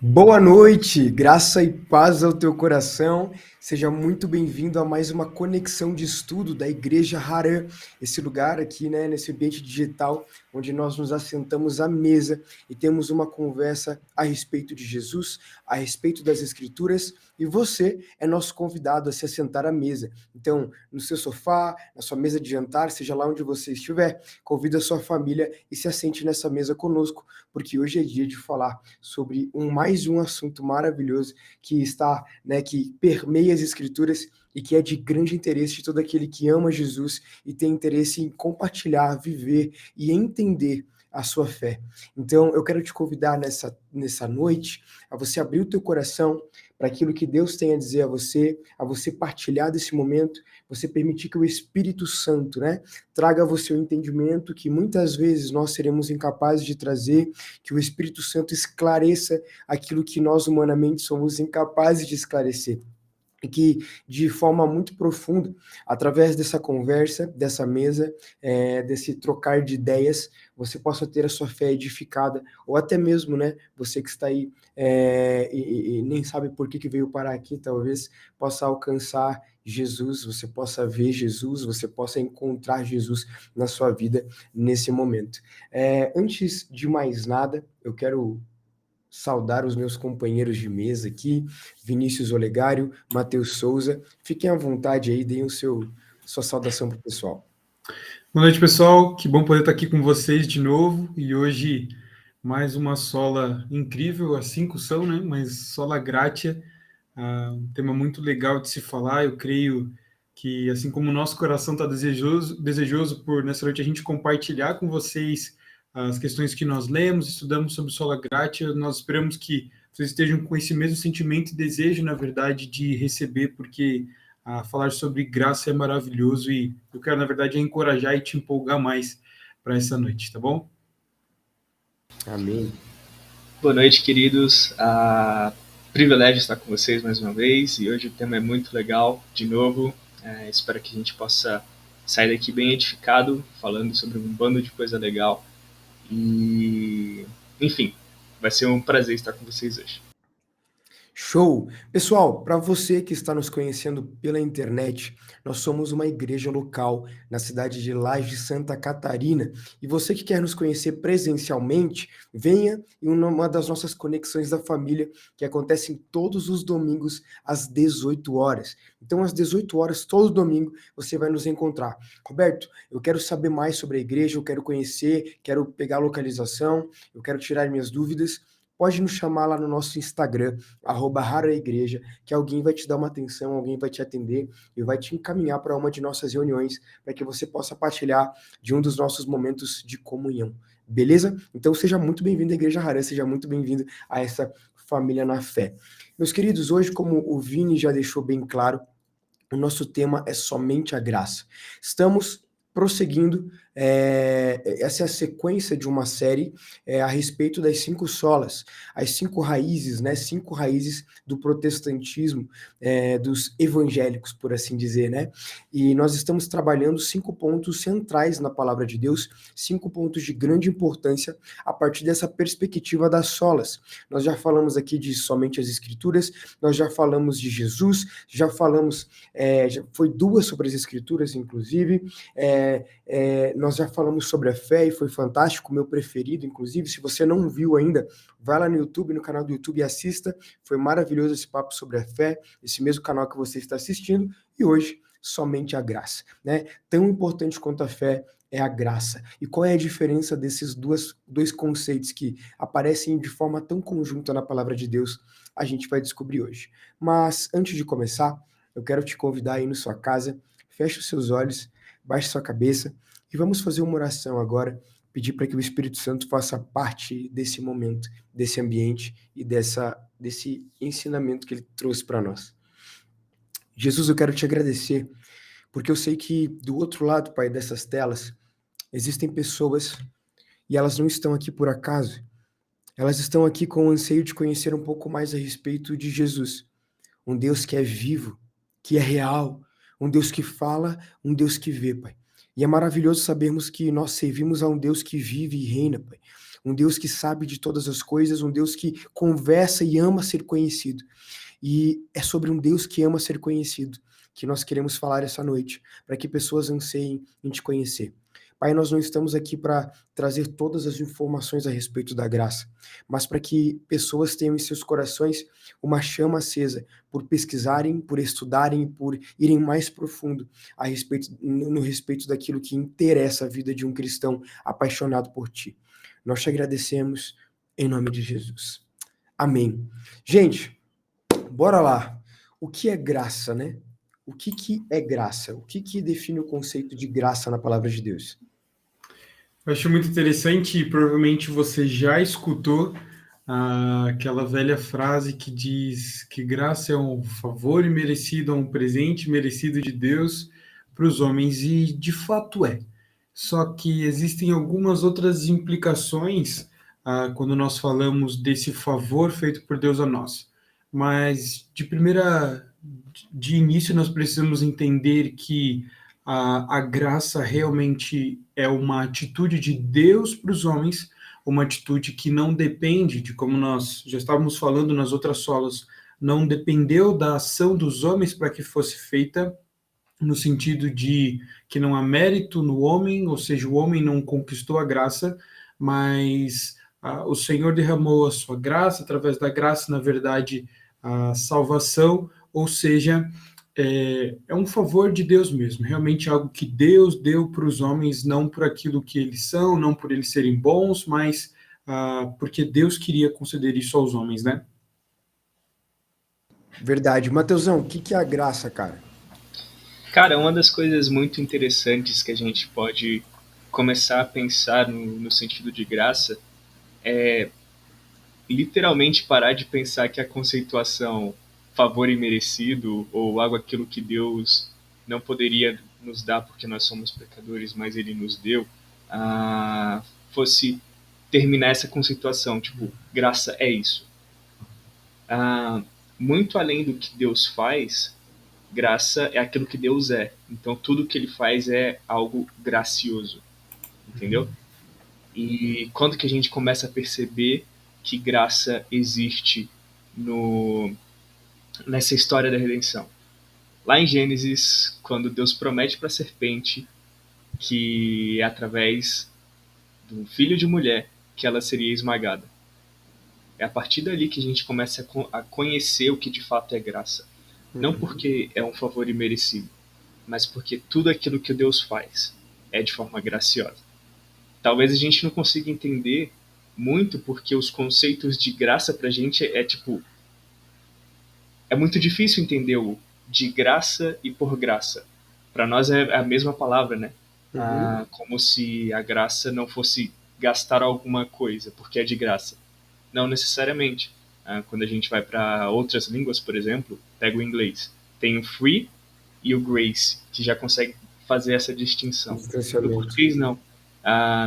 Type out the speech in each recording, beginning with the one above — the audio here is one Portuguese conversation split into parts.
Boa noite, graça e paz ao teu coração. Seja muito bem-vindo a mais uma conexão de estudo da Igreja Harã, esse lugar aqui, né, nesse ambiente digital, onde nós nos assentamos à mesa e temos uma conversa a respeito de Jesus, a respeito das Escrituras, e você é nosso convidado a se assentar à mesa. Então, no seu sofá, na sua mesa de jantar, seja lá onde você estiver, convida a sua família e se assente nessa mesa conosco, porque hoje é dia de falar sobre mais um assunto maravilhoso que está, né, que permeia as escrituras e que é de grande interesse de todo aquele que ama Jesus e tem interesse em compartilhar, viver e entender a sua fé. Então, eu quero te convidar nessa noite a você abrir o teu coração para aquilo que Deus tem a dizer a você partilhar desse momento, você permitir que o Espírito Santo, né, traga a você o entendimento que muitas vezes nós seremos incapazes de trazer, que o Espírito Santo esclareça aquilo que nós humanamente somos incapazes de esclarecer. E que, de forma muito profunda, através dessa conversa, dessa mesa, desse trocar de ideias, você possa ter a sua fé edificada, ou até mesmo, né, você que está aí e nem sabe por que veio parar aqui, talvez possa alcançar Jesus, você possa ver Jesus, você possa encontrar Jesus na sua vida nesse momento. Antes de mais nada, eu quero saudar os meus companheiros de mesa aqui, Vinícius Olegário, Matheus Souza. Fiquem à vontade aí, deem sua saudação para o pessoal. Boa noite, pessoal. Que bom poder estar aqui com vocês de novo. E hoje, mais uma sola incrível. As 5 são, né? Mas sola gratia. Um tema muito legal de se falar. Eu creio que, assim como o nosso coração está desejoso por, nessa noite, a gente compartilhar com vocês as questões que nós lemos, estudamos sobre sola gratia, nós esperamos que vocês estejam com esse mesmo sentimento e desejo, na verdade, de receber, porque falar sobre graça é maravilhoso e eu quero, na verdade, encorajar e te empolgar mais para essa noite, tá bom? Amém. Boa noite, queridos. Privilégio estar com vocês mais uma vez e hoje o tema é muito legal, de novo. Espero que a gente possa sair daqui bem edificado, falando sobre um bando de coisa legal. E, enfim, vai ser um prazer estar com vocês hoje. Show! Pessoal, para você que está nos conhecendo pela internet, nós somos uma igreja local na cidade de Laje, Santa Catarina. E você que quer nos conhecer presencialmente, venha em uma das nossas conexões da família, que acontecem todos os domingos às 18 horas. Então, às 18 horas, todo domingo, você vai nos encontrar. Roberto, eu quero saber mais sobre a igreja, eu quero conhecer, quero pegar a localização, eu quero tirar minhas dúvidas. Pode nos chamar lá no nosso Instagram, @haraigreja, que alguém vai te dar uma atenção, alguém vai te atender e vai te encaminhar para uma de nossas reuniões, para que você possa partilhar de um dos nossos momentos de comunhão. Beleza? Então seja muito bem-vindo à Igreja Harã, seja muito bem-vindo a essa família na fé. Meus queridos, hoje, como o Vini já deixou bem claro, o nosso tema é somente a graça. Estamos prosseguindo, essa é a sequência de uma série a respeito das 5 solas, as 5 raízes, né? 5 raízes do protestantismo, dos evangélicos, por assim dizer, né? E nós estamos trabalhando 5 pontos centrais na palavra de Deus, 5 pontos de grande importância a partir dessa perspectiva das solas. Nós já falamos aqui de somente as Escrituras, nós já falamos de Jesus, já falamos foi 2 sobre as escrituras, inclusive, nós já falamos sobre a fé e foi fantástico, o meu preferido, inclusive, se você não viu ainda, vai lá no YouTube, no canal do YouTube e assista, foi maravilhoso esse papo sobre a fé, esse mesmo canal que você está assistindo, e hoje, somente a graça, né? Tão importante quanto a fé é a graça. E qual é a diferença desses dois conceitos que aparecem de forma tão conjunta na palavra de Deus? A gente vai descobrir hoje. Mas, antes de começar, eu quero te convidar aí na sua casa, feche os seus olhos, baixe sua cabeça e vamos fazer uma oração agora, pedir para que o Espírito Santo faça parte desse momento, desse ambiente e desse ensinamento que ele trouxe para nós. Jesus, eu quero te agradecer, porque eu sei que do outro lado, Pai, dessas telas, existem pessoas e elas não estão aqui por acaso. Elas estão aqui com o anseio de conhecer um pouco mais a respeito de Jesus, um Deus que é vivo, que é real, um Deus que fala, um Deus que vê, Pai. E é maravilhoso sabermos que nós servimos a um Deus que vive e reina, Pai. um Deus que sabe de todas as coisas, um Deus que conversa e ama ser conhecido. E é sobre um Deus que ama ser conhecido que nós queremos falar essa noite, para que pessoas anseiem em te conhecer. Pai, nós não estamos aqui para trazer todas as informações a respeito da graça, mas para que pessoas tenham em seus corações uma chama acesa por pesquisarem, por estudarem, por irem mais profundo a respeito, no respeito daquilo que interessa a vida de um cristão apaixonado por ti. Nós te agradecemos em nome de Jesus. Amém. Gente, bora lá. O que é graça, né? O que é graça? O que define o conceito de graça na palavra de Deus? Eu acho muito interessante e provavelmente você já escutou aquela velha frase que diz que graça é um favor imerecido, é um presente merecido de Deus para os homens, e de fato é. Só que existem algumas outras implicações quando nós falamos desse favor feito por Deus a nós. Mas de início nós precisamos entender que a graça realmente é uma atitude de Deus para os homens, uma atitude que não depende de, como nós já estávamos falando nas outras solas, não dependeu da ação dos homens para que fosse feita, no sentido de que não há mérito no homem, ou seja, o homem não conquistou a graça, mas o Senhor derramou a sua graça, através da graça, na verdade, a salvação, ou seja, é um favor de Deus mesmo, realmente algo que Deus deu para os homens, não por aquilo que eles são, não por eles serem bons, mas porque Deus queria conceder isso aos homens, né? Verdade. Mateusão, o que é a graça, cara? Cara, uma das coisas muito interessantes que a gente pode começar a pensar no sentido de graça é literalmente parar de pensar que a conceituação favor imerecido ou algo aquilo que Deus não poderia nos dar porque nós somos pecadores, mas Ele nos deu, fosse terminar essa conceituação, tipo, graça é isso. Muito além do que Deus faz, graça é aquilo que Deus é. Então tudo que Ele faz é algo gracioso, entendeu? E quando que a gente começa a perceber que graça existe nessa história da redenção? Lá em Gênesis, quando Deus promete para a serpente que é através do filho de mulher que ela seria esmagada. É a partir dali que a gente começa a conhecer o que de fato é graça. Não porque é um favor imerecido, mas porque tudo aquilo que Deus faz é de forma graciosa. Talvez a gente não consiga entender muito porque os conceitos de graça pra gente é muito difícil entender o de graça e por graça. Para nós é a mesma palavra, né? Como se a graça não fosse gastar alguma coisa, porque é de graça. Não necessariamente. Quando a gente vai para outras línguas, por exemplo, pega o inglês. Tem o free e o grace, que já consegue fazer essa distinção. No português, não.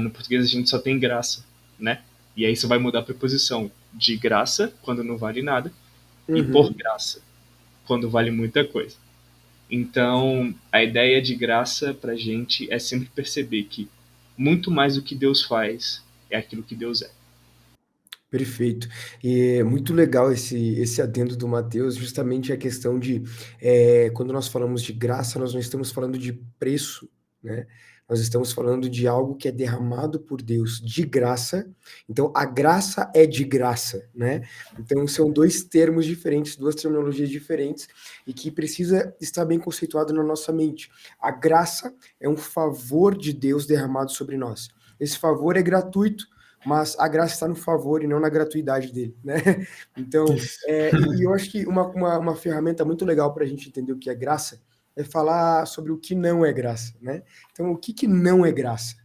No português a gente só tem graça, né? E aí você vai mudar a preposição de graça, quando não vale nada, e por graça, quando vale muita coisa. Então, a ideia de graça pra gente é sempre perceber que muito mais do que Deus faz é aquilo que Deus é. Perfeito. E é muito legal esse adendo do Mateus, justamente a questão de, quando nós falamos de graça, nós não estamos falando de preço, né? Nós estamos falando de algo que é derramado por Deus de graça. Então, a graça é de graça, né? Então, são dois termos diferentes, duas terminologias diferentes e que precisa estar bem conceituado na nossa mente. A graça é um favor de Deus derramado sobre nós. Esse favor é gratuito, mas a graça está no favor e não na gratuidade dele, né? Então, e eu acho que uma ferramenta muito legal para a gente entender o que é graça é falar sobre o que não é graça, né? Então, o que não é graça?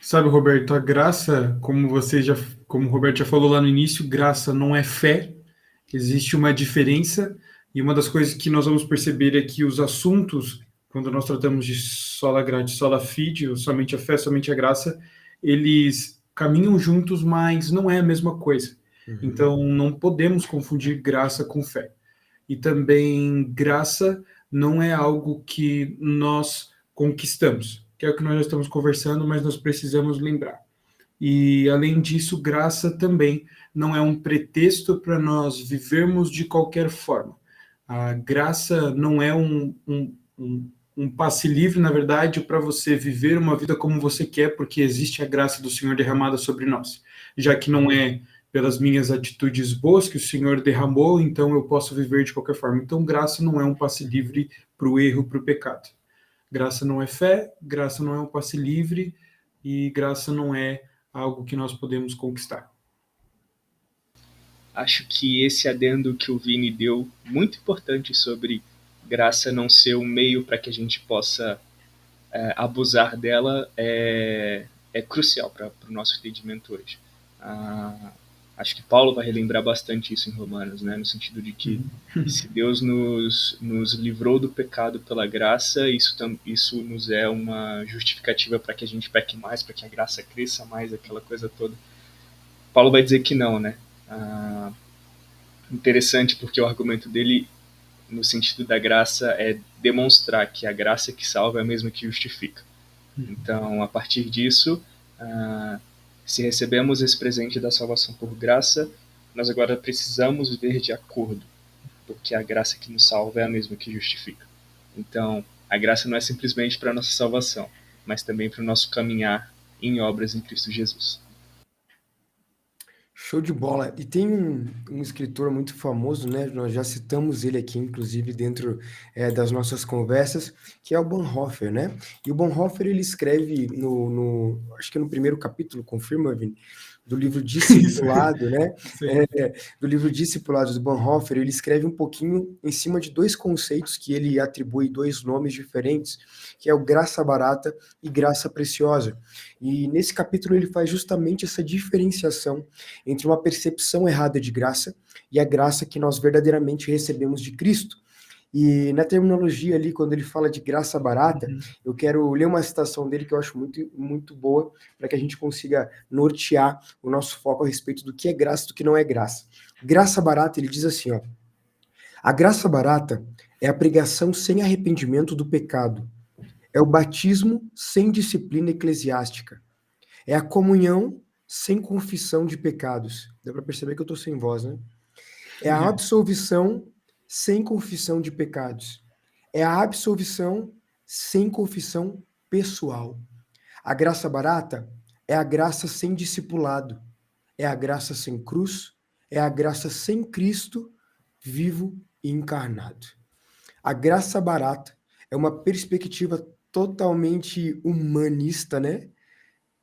Sabe, Roberto, a graça, como o Roberto já falou lá no início, graça não é fé, existe uma diferença, e uma das coisas que nós vamos perceber é que os assuntos, quando nós tratamos de sola gratia, sola fide, ou somente a fé, somente a graça, eles caminham juntos, mas não é a mesma coisa. Então, não podemos confundir graça com fé. E também, graça não é algo que nós conquistamos, que é o que nós já estamos conversando, mas nós precisamos lembrar. E, além disso, graça também não é um pretexto para nós vivermos de qualquer forma. A graça não é um passe livre, na verdade, para você viver uma vida como você quer, porque existe a graça do Senhor derramada sobre nós. Já que não é pelas minhas atitudes boas que o Senhor derramou, então eu posso viver de qualquer forma. Então, graça não é um passe livre para o erro, para o pecado. Graça não é fé, graça não é um passe livre e graça não é algo que nós podemos conquistar. Acho que esse adendo que o Vini deu, muito importante sobre graça não ser um meio para que a gente possa abusar dela, é crucial para o nosso entendimento hoje. Acho que Paulo vai relembrar bastante isso em Romanos, né? No sentido de que se Deus nos livrou do pecado pela graça, isso nos é uma justificativa para que a gente peque mais, para que a graça cresça mais, aquela coisa toda. Paulo vai dizer que não, né? Interessante porque o argumento dele, no sentido da graça, é demonstrar que a graça que salva é a mesma que justifica. Então, a partir disso, se recebemos esse presente da salvação por graça, nós agora precisamos viver de acordo, porque a graça que nos salva é a mesma que justifica. Então, a graça não é simplesmente para a nossa salvação, mas também para o nosso caminhar em obras em Cristo Jesus. Show de bola. E tem um escritor muito famoso, né? Nós já citamos ele aqui, inclusive, dentro das nossas conversas, que é o Bonhoeffer, né? E o Bonhoeffer, ele escreve acho que no primeiro capítulo, confirma, Vini, do livro Discipulado, né? Do livro Discipulado do Bonhoeffer, ele escreve um pouquinho em cima de dois conceitos que ele atribui dois nomes diferentes, que é o graça barata e graça preciosa. E nesse capítulo ele faz justamente essa diferenciação entre uma percepção errada de graça e a graça que nós verdadeiramente recebemos de Cristo. E na terminologia ali, quando ele fala de graça barata, eu quero ler uma citação dele que eu acho muito, muito boa, para que a gente consiga nortear o nosso foco a respeito do que é graça e do que não é graça. Graça barata, ele diz assim, ó: a graça barata é a pregação sem arrependimento do pecado, é o batismo sem disciplina eclesiástica, é a comunhão sem confissão de pecados. Dá para perceber que eu estou sem voz, né? É a absolvição sem confissão de pecados. É a absolvição sem confissão pessoal. A graça barata é a graça sem discipulado. É a graça sem cruz. É a graça sem Cristo vivo e encarnado. A graça barata é uma perspectiva totalmente humanista, né?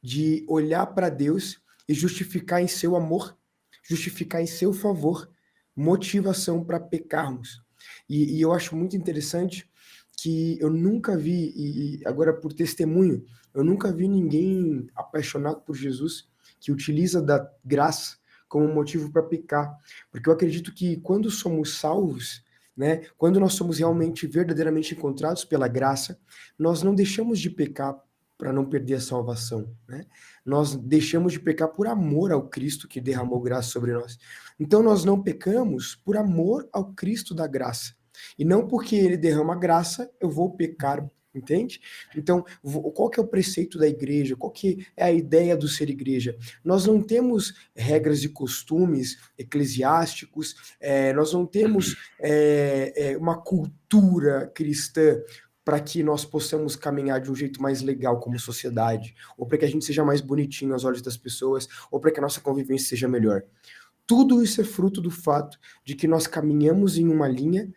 De olhar para Deus e justificar em seu amor, justificar em seu favor, motivação para pecarmos. E eu acho muito interessante que eu nunca vi, e agora por testemunho, eu nunca vi ninguém apaixonado por Jesus que utiliza da graça como motivo para pecar. Porque eu acredito que quando somos salvos, né, quando nós somos realmente, verdadeiramente encontrados pela graça, nós não deixamos de pecar para não perder a salvação, né? Nós deixamos de pecar por amor ao Cristo que derramou graça sobre nós. Então nós não pecamos por amor ao Cristo da graça. E não porque ele derrama graça, eu vou pecar, entende? Então, qual que é o preceito da igreja? Qual que é a ideia do ser igreja? Nós não temos regras e costumes eclesiásticos, nós não temos uma cultura cristã para que nós possamos caminhar de um jeito mais legal como sociedade, ou para que a gente seja mais bonitinho aos olhos das pessoas, ou para que a nossa convivência seja melhor. Tudo isso é fruto do fato de que nós caminhamos em uma linha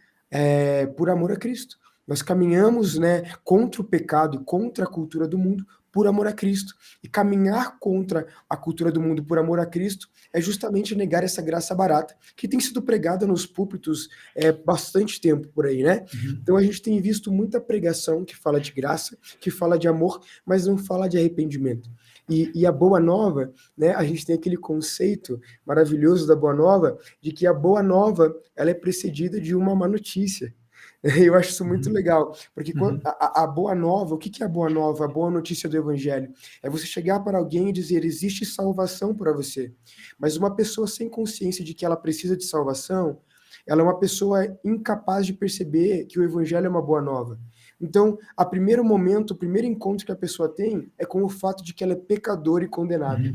por amor a Cristo. Nós caminhamos, né, contra o pecado e contra a cultura do mundo por amor a Cristo. E caminhar contra a cultura do mundo por amor a Cristo é justamente negar essa graça barata, que tem sido pregada nos púlpitos bastante tempo por aí, né? Então a gente tem visto muita pregação que fala de graça, que fala de amor, mas não fala de arrependimento. E a boa nova, né, a gente tem aquele conceito maravilhoso da boa nova, de que a boa nova ela é precedida de uma má notícia. Eu acho isso muito legal, porque a boa nova, o que é a boa nova? A boa notícia do evangelho é você chegar para alguém e dizer, existe salvação para você. Mas uma pessoa sem consciência de que ela precisa de salvação, ela é uma pessoa incapaz de perceber que o evangelho é uma boa nova. Então, a primeiro momento, o primeiro encontro que a pessoa tem é com o fato de que ela é pecadora e condenada.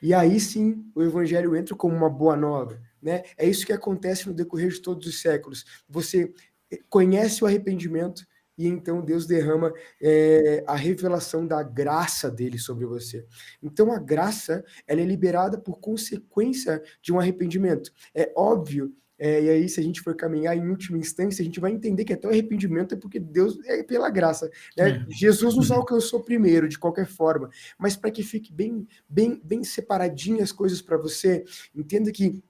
E aí sim, o evangelho entra como uma boa nova, né? É isso que acontece no decorrer de todos os séculos. Você conhece o arrependimento e então Deus derrama a revelação da graça dele sobre você. Então a graça, ela é liberada por consequência de um arrependimento. É óbvio, e aí se a gente for caminhar em última instância, a gente vai entender que até o arrependimento é porque Deus é pela graça, né? Jesus nos alcançou primeiro, de qualquer forma, mas para que fique bem separadinhas as coisas para você, entenda que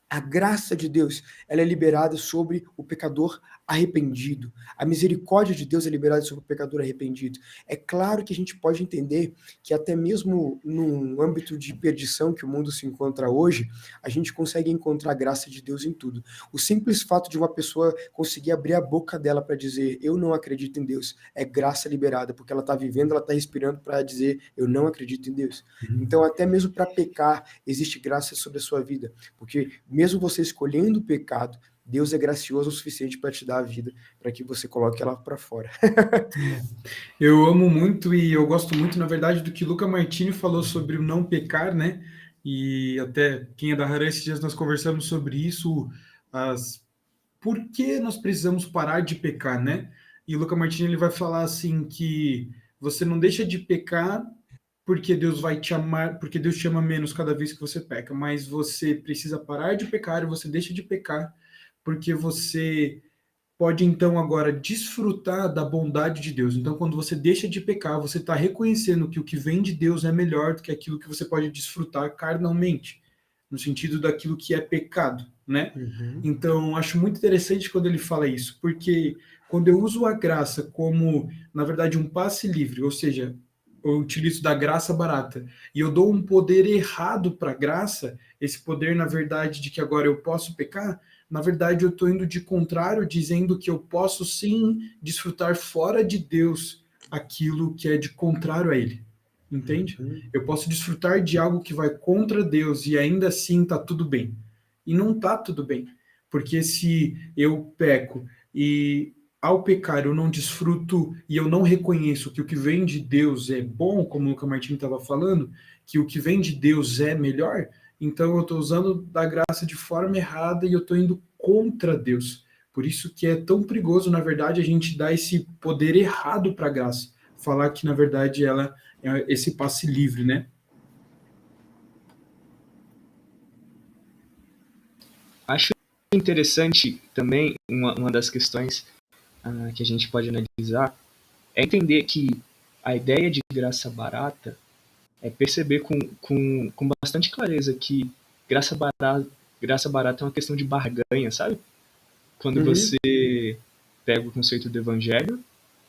a graça de Deus, ela é liberada sobre o pecador arrependido. A misericórdia de Deus é liberada sobre o pecador arrependido. É claro que a gente pode entender que até mesmo no âmbito de perdição que o mundo se encontra hoje, a gente consegue encontrar a graça de Deus em tudo. O simples fato de uma pessoa conseguir abrir a boca dela para dizer eu não acredito em Deus, é graça liberada, porque ela está vivendo, ela está respirando para dizer eu não acredito em Deus. Então até mesmo para pecar, existe graça sobre a sua vida, porque mesmo você escolhendo o pecado, Deus é gracioso o suficiente para te dar a vida, para que você coloque ela para fora. Eu amo muito e eu gosto muito, na verdade, do que Luca Martini falou sobre o não pecar, né? E até quem é da Harã, esses dias nós conversamos sobre isso, por que nós precisamos parar de pecar, né? E o Luca Martini ele vai falar assim que você não deixa de pecar porque Deus vai te amar, porque Deus te ama menos cada vez que você peca, mas você precisa parar de pecar e você deixa de pecar porque você pode então agora desfrutar da bondade de Deus. Então, quando você deixa de pecar, você está reconhecendo que o que vem de Deus é melhor do que aquilo que você pode desfrutar carnalmente, no sentido daquilo que é pecado, né? Então, acho muito interessante quando ele fala isso, porque quando eu uso a graça como, na verdade, um passe livre, ou seja, eu utilizo da graça barata, e eu dou um poder errado para a graça, esse poder, na verdade, de que agora eu posso pecar, na verdade, eu estou indo de contrário, dizendo que eu posso sim desfrutar fora de Deus aquilo que é de contrário a Ele. Entende? Eu posso desfrutar de algo que vai contra Deus e ainda assim está tudo bem. E não está tudo bem. Porque se eu peco e ao pecar eu não desfruto e eu não reconheço que o que vem de Deus é bom, como o Luca Martins estava falando, que o que vem de Deus é melhor, então eu estou usando da graça de forma errada e eu estou indo contra Deus. Por isso que é tão perigoso, na verdade, a gente dar esse poder errado para a graça. Falar que, na verdade, ela é esse passe livre, né? Acho interessante também uma das questões que a gente pode analisar é entender que a ideia de graça barata é perceber com bastante clareza que graça barata é uma questão de barganha, sabe? Quando você pega o conceito do evangelho,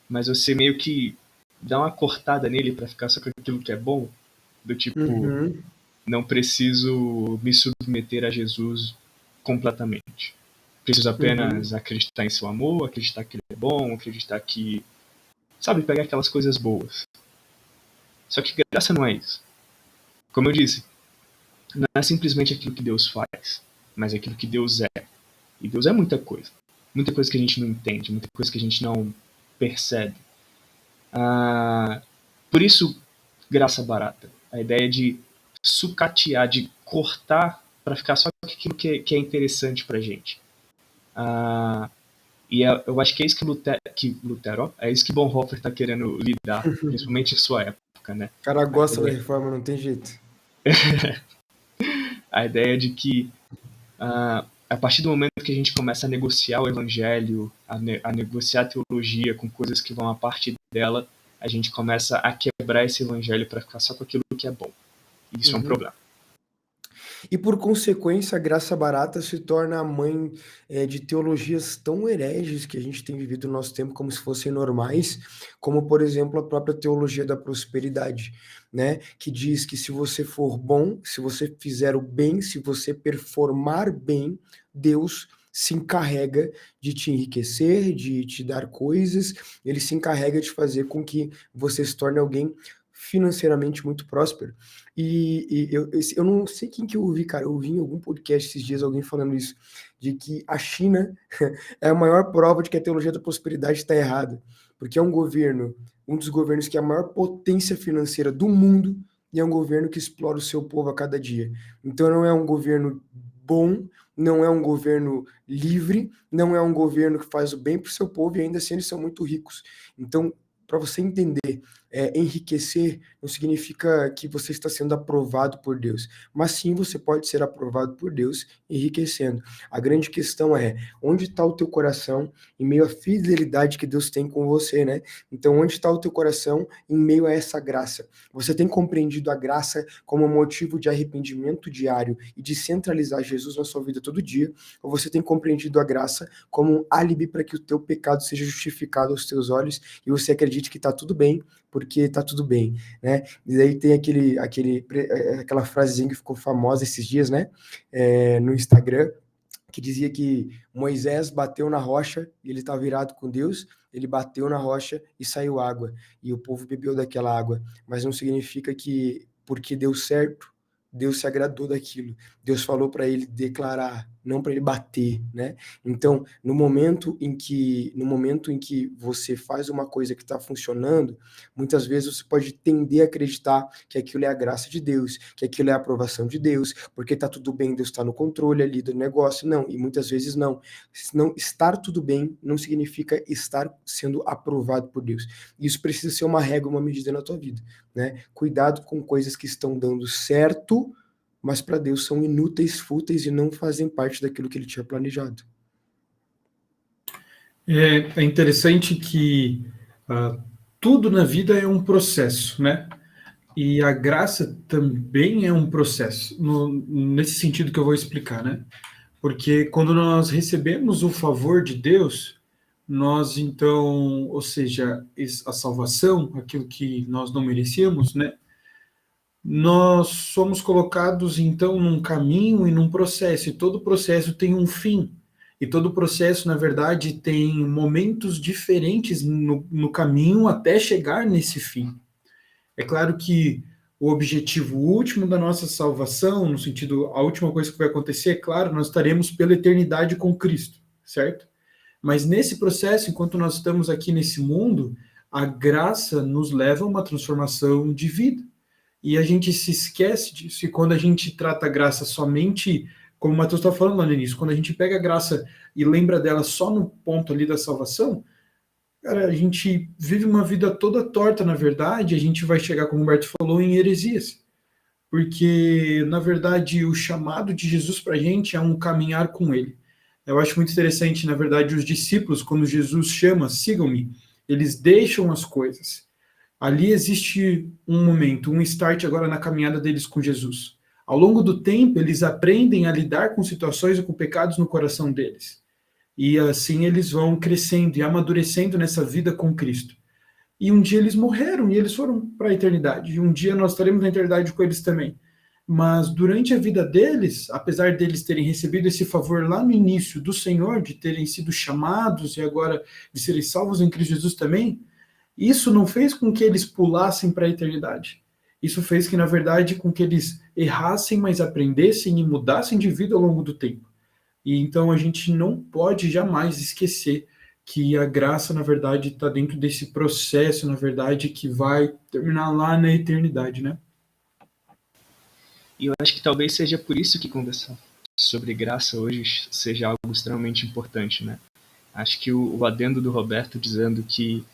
mas você meio que dá uma cortada nele para ficar só com aquilo que é bom, do tipo, não preciso me submeter a Jesus completamente. Preciso apenas acreditar em seu amor, acreditar que ele é bom, acreditar que... Sabe, pegar aquelas coisas boas. Só que graça não é isso. Como eu disse, não é simplesmente aquilo que Deus faz, mas aquilo que Deus é. E Deus é muita coisa. Muita coisa que a gente não entende, muita coisa que a gente não percebe. Por isso, graça barata. A ideia de sucatear, de cortar para ficar só com aquilo que é interessante pra gente. E eu acho que é isso que Lutero, é isso que Bonhoeffer está querendo lidar, principalmente em sua época, né? O cara gosta da reforma, não tem jeito. A ideia de que a partir do momento que a gente começa a negociar o evangelho, a negociar a teologia com coisas que vão a partir dela, a gente começa a quebrar esse evangelho para ficar só com aquilo que é bom. E isso é um problema. E por consequência, a graça barata se torna a mãe de teologias tão hereges que a gente tem vivido no nosso tempo como se fossem normais, como, por exemplo, a própria teologia da prosperidade, né? Que diz que se você for bom, se você fizer o bem, se você performar bem, Deus se encarrega de te enriquecer, de te dar coisas, ele se encarrega de fazer com que você se torne alguém financeiramente muito próspero. E eu não sei quem que eu ouvi, cara, eu ouvi em algum podcast esses dias alguém falando isso, de que a China é a maior prova de que a teologia da prosperidade está errada, Porque é um governo, um dos governos que é a maior potência financeira do mundo, e é um governo que explora o seu povo a cada dia. Então não é um governo bom, não é um governo livre, não é um governo que faz o bem para o seu povo, e ainda assim eles são muito ricos. Então, para você entender, enriquecer não significa que você está sendo aprovado por Deus, mas sim você pode ser aprovado por Deus enriquecendo. A grande questão é, onde está o teu coração em meio à fidelidade que Deus tem com você, né? Então, onde está o teu coração em meio a essa graça? Você tem compreendido a graça como motivo de arrependimento diário e de centralizar Jesus na sua vida todo dia? Ou você tem compreendido a graça como um álibi para que o teu pecado seja justificado aos teus olhos e você acredite que está tudo bem, porque está tudo bem, né? E daí tem aquela frasezinha que ficou famosa esses dias, né? No Instagram, que dizia que Moisés bateu na rocha e ele estava virado com Deus, ele bateu na rocha e saiu água, e o povo bebeu daquela água, mas não significa que porque deu certo, Deus se agradou daquilo. Deus falou para ele declarar, não para ele bater, né? Então, no momento em que você faz uma coisa que está funcionando, muitas vezes você pode tender a acreditar que aquilo é a graça de Deus, que aquilo é a aprovação de Deus, porque está tudo bem, Deus está no controle ali do negócio. Não, e muitas vezes não. Não estar tudo bem não significa estar sendo aprovado por Deus. Isso precisa ser uma regra, uma medida na tua vida, né? Cuidado com coisas que estão dando certo, mas para Deus são inúteis, fúteis e não fazem parte daquilo que ele tinha planejado. É interessante que tudo na vida é um processo, né? E a graça também é um processo, nesse sentido que eu vou explicar, né? Porque quando nós recebemos o favor de Deus, nós então, ou seja, a salvação, aquilo que nós não merecíamos, né? Nós somos colocados então num caminho e num processo, e todo processo tem um fim. E todo processo, na verdade, tem momentos diferentes no caminho até chegar nesse fim. É claro que o objetivo último da nossa salvação, no sentido, a última coisa que vai acontecer, é claro, nós estaremos pela eternidade com Cristo, certo? Mas nesse processo, enquanto nós estamos aqui nesse mundo, a graça nos leva a uma transformação de vida. E a gente se esquece disso, e quando a gente trata a graça somente, como o Matheus está falando lá no início, quando a gente pega a graça e lembra dela só no ponto ali da salvação, cara, a gente vive uma vida toda torta, na verdade, a gente vai chegar, como o Humberto falou, em heresias. Porque, na verdade, o chamado de Jesus para a gente é um caminhar com ele. Eu acho muito interessante, na verdade, os discípulos, quando Jesus chama, sigam-me, eles deixam as coisas. Ali existe um momento, um start agora na caminhada deles com Jesus. Ao longo do tempo, eles aprendem a lidar com situações e com pecados no coração deles. E assim eles vão crescendo e amadurecendo nessa vida com Cristo. E um dia eles morreram e eles foram para a eternidade. E um dia nós estaremos na eternidade com eles também. Mas durante a vida deles, apesar deles terem recebido esse favor lá no início do Senhor, de terem sido chamados e agora de serem salvos em Cristo Jesus também, isso não fez com que eles pulassem para a eternidade. Isso fez que, na verdade, com que eles errassem, mas aprendessem e mudassem de vida ao longo do tempo. E então a gente não pode jamais esquecer que a graça, na verdade, está dentro desse processo, na verdade, que vai terminar lá na eternidade, né? E eu acho que talvez seja por isso que conversar sobre graça hoje seja algo extremamente importante, né? Acho que o adendo do Roberto dizendo que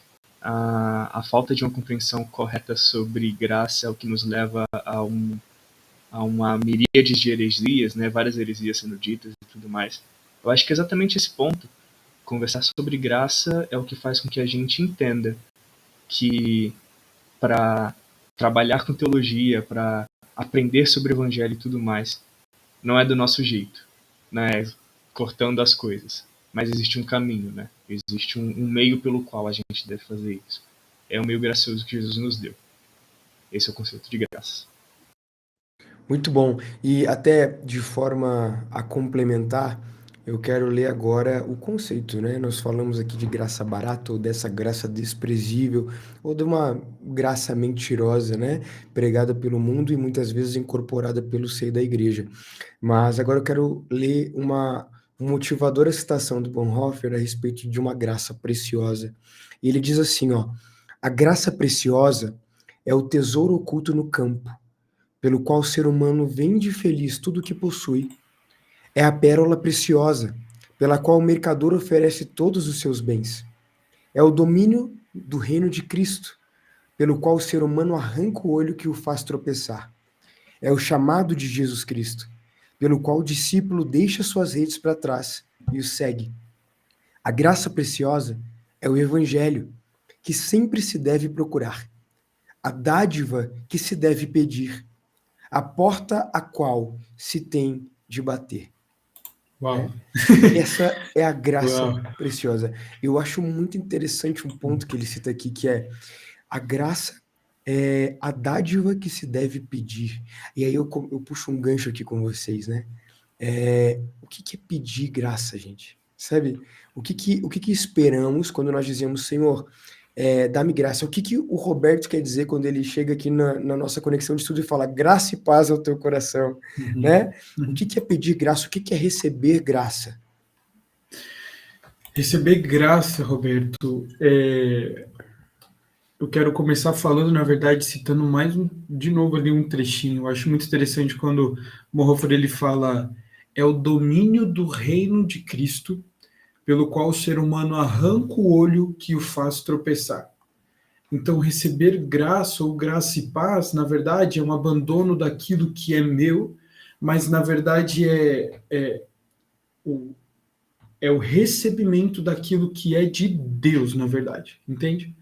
a falta de uma compreensão correta sobre graça é o que nos leva a uma miríade de heresias, né? Várias heresias sendo ditas e tudo mais. Eu acho que é exatamente esse ponto. Conversar sobre graça é o que faz com que a gente entenda que para trabalhar com teologia, para aprender sobre o evangelho e tudo mais, não é do nosso jeito, né? Cortando as coisas. Mas existe um caminho, né? Existe um meio pelo qual a gente deve fazer isso. É o meio gracioso que Jesus nos deu. Esse é o conceito de graça. Muito bom. E até de forma a complementar, eu quero ler agora o conceito, né? Nós falamos aqui de graça barata, ou dessa graça desprezível, ou de uma graça mentirosa, né? Pregada pelo mundo e muitas vezes incorporada pelo seio da igreja. Mas agora eu quero ler O motivador, a citação do Bonhoeffer a respeito de uma graça preciosa. E ele diz assim, ó, a graça preciosa é o tesouro oculto no campo, pelo qual o ser humano vende feliz tudo o que possui. É a pérola preciosa, pela qual o mercador oferece todos os seus bens. É o domínio do reino de Cristo, pelo qual o ser humano arranca o olho que o faz tropeçar. É o chamado de Jesus Cristo, pelo qual o discípulo deixa suas redes para trás e o segue. A graça preciosa é o evangelho, que sempre se deve procurar, a dádiva que se deve pedir, a porta a qual se tem de bater. Uau. Essa é a graça Uau. preciosa. Eu acho muito interessante um ponto que ele cita aqui, que é a graça é a dádiva que se deve pedir. E aí eu puxo um gancho aqui com vocês, né? O que é pedir graça, gente? Sabe? O que esperamos quando nós dizemos, Senhor, dá-me graça? O que o Roberto quer dizer quando ele chega aqui na nossa conexão de estudo e fala graça e paz ao teu coração, né? O que é pedir graça? O que é receber graça? Receber graça, Roberto, eu quero começar falando, na verdade, citando de novo ali um trechinho. Eu acho muito interessante quando Bonhoeffer ele fala é o domínio do reino de Cristo, pelo qual o ser humano arranca o olho que o faz tropeçar. Então, receber graça ou graça e paz, na verdade, é um abandono daquilo que é meu, mas, na verdade, é o recebimento daquilo que é de Deus, na verdade, entende?